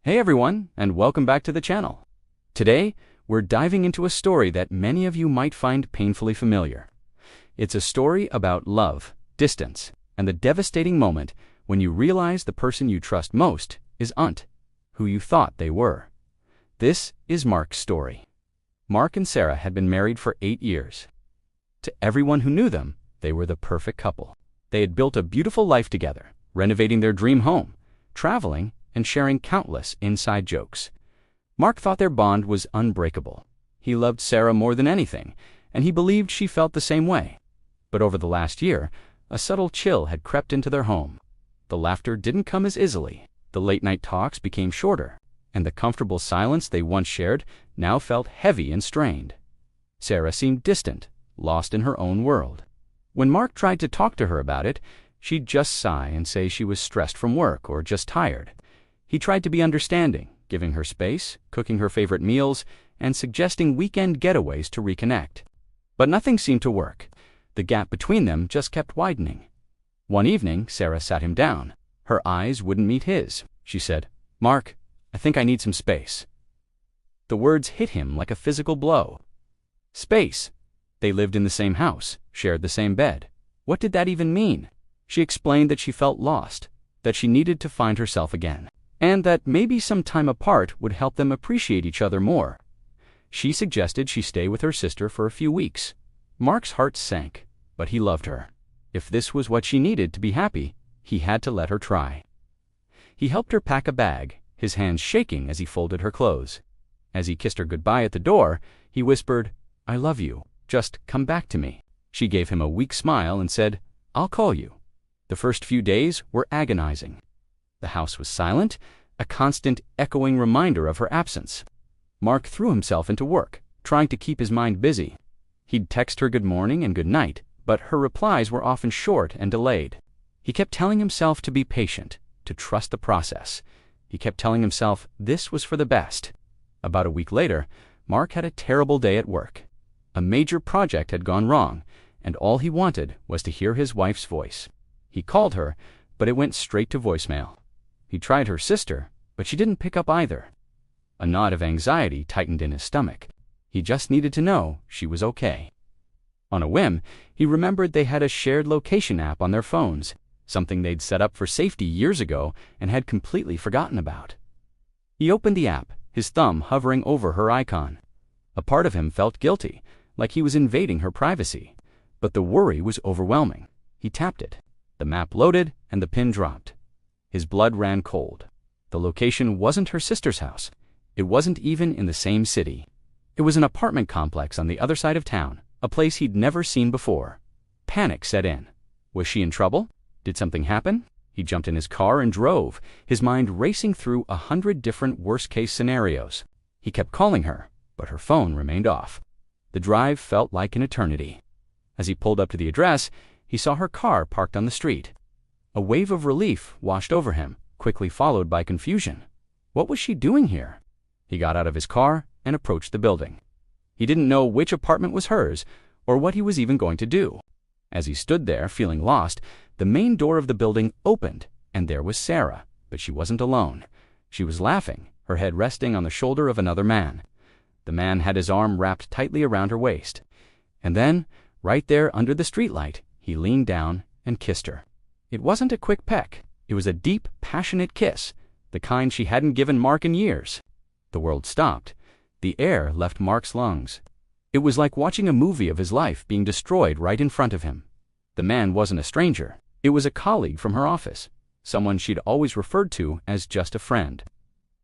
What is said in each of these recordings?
Hey everyone, and welcome back to the channel. Today, we're diving into a story that many of you might find painfully familiar. It's a story about love, distance, and the devastating moment when you realize the person you trust most isn't who you thought they were. This is Mark's story. Mark and Sarah had been married for 8 years. To everyone who knew them, they were the perfect couple. They had built a beautiful life together, renovating their dream home, traveling, and sharing countless inside jokes. Mark thought their bond was unbreakable. He loved Sarah more than anything, and he believed she felt the same way. But over the last year, a subtle chill had crept into their home. The laughter didn't come as easily, the late-night talks became shorter, and the comfortable silence they once shared now felt heavy and strained. Sarah seemed distant, lost in her own world. When Mark tried to talk to her about it, she'd just sigh and say she was stressed from work or just tired. He tried to be understanding, giving her space, cooking her favorite meals, and suggesting weekend getaways to reconnect. But nothing seemed to work. The gap between them just kept widening. One evening, Sarah sat him down. Her eyes wouldn't meet his. She said, "Mark, I think I need some space." The words hit him like a physical blow. Space. They lived in the same house, shared the same bed. What did that even mean? She explained that she felt lost, that she needed to find herself again, and that maybe some time apart would help them appreciate each other more. She suggested she stay with her sister for a few weeks. Mark's heart sank, but he loved her. If this was what she needed to be happy, he had to let her try. He helped her pack a bag, his hands shaking as he folded her clothes. As he kissed her goodbye at the door, he whispered, "I love you. Just come back to me." She gave him a weak smile and said, "I'll call you." The first few days were agonizing. The house was silent, a constant echoing reminder of her absence. Mark threw himself into work, trying to keep his mind busy. He'd text her good morning and good night, but her replies were often short and delayed. He kept telling himself to be patient, to trust the process. He kept telling himself this was for the best. About a week later, Mark had a terrible day at work. A major project had gone wrong, and all he wanted was to hear his wife's voice. He called her, but it went straight to voicemail. He tried her sister, but she didn't pick up either. A knot of anxiety tightened in his stomach. He just needed to know she was okay. On a whim, he remembered they had a shared location app on their phones, something they'd set up for safety years ago and had completely forgotten about. He opened the app, his thumb hovering over her icon. A part of him felt guilty, like he was invading her privacy, but the worry was overwhelming. He tapped it. The map loaded, and the pin dropped. His blood ran cold. The location wasn't her sister's house. It wasn't even in the same city. It was an apartment complex on the other side of town, a place he'd never seen before. Panic set in. Was she in trouble? Did something happen? He jumped in his car and drove, his mind racing through 100 different worst-case scenarios. He kept calling her, but her phone remained off. The drive felt like an eternity. As he pulled up to the address, he saw her car parked on the street. A wave of relief washed over him, quickly followed by confusion. What was she doing here? He got out of his car and approached the building. He didn't know which apartment was hers or what he was even going to do. As he stood there, feeling lost, the main door of the building opened, and there was Sarah, but she wasn't alone. She was laughing, her head resting on the shoulder of another man. The man had his arm wrapped tightly around her waist. And then, right there under the streetlight, he leaned down and kissed her. It wasn't a quick peck. It was a deep, passionate kiss, the kind she hadn't given Mark in years. The world stopped. The air left Mark's lungs. It was like watching a movie of his life being destroyed right in front of him. The man wasn't a stranger. It was a colleague from her office, someone she'd always referred to as just a friend.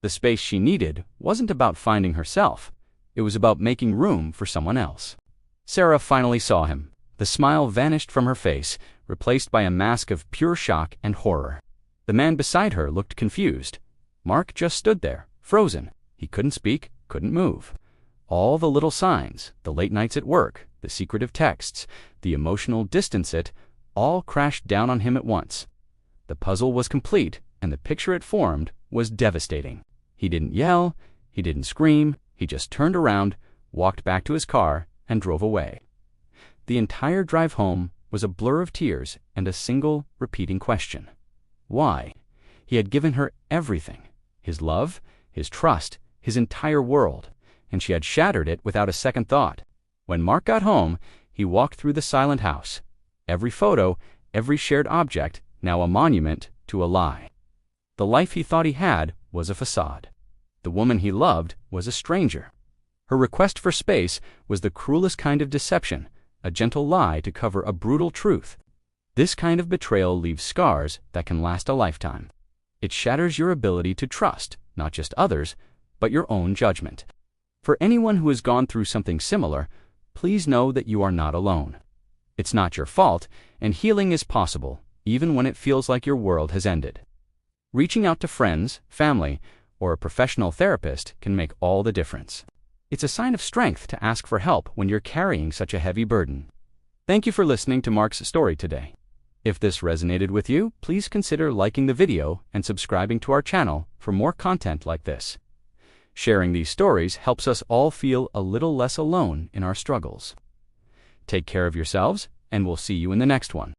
The space she needed wasn't about finding herself. It was about making room for someone else. Sarah finally saw him. The smile vanished from her face, replaced by a mask of pure shock and horror. The man beside her looked confused. Mark just stood there, frozen. He couldn't speak, couldn't move. All the little signs, the late nights at work, the secretive texts, the emotional distance all crashed down on him at once. The puzzle was complete, and the picture it formed was devastating. He didn't yell, he didn't scream, he just turned around, walked back to his car, and drove away. The entire drive home was a blur of tears and a single repeating question. Why? He had given her everything. his love, his trust, his entire world, and she had shattered it without a second thought. When Mark got home, he walked through the silent house. Every photo, every shared object, now a monument to a lie. The life he thought he had was a facade. The woman he loved was a stranger. Her request for space was the cruelest kind of deception, a gentle lie to cover a brutal truth. This kind of betrayal leaves scars that can last a lifetime. It shatters your ability to trust, not just others, but your own judgment. For anyone who has gone through something similar, please know that you are not alone. It's not your fault, and healing is possible, even when it feels like your world has ended. Reaching out to friends, family, or a professional therapist can make all the difference. It's a sign of strength to ask for help when you're carrying such a heavy burden. Thank you for listening to Mark's story today. If this resonated with you, please consider liking the video and subscribing to our channel for more content like this. Sharing these stories helps us all feel a little less alone in our struggles. Take care of yourselves, and we'll see you in the next one.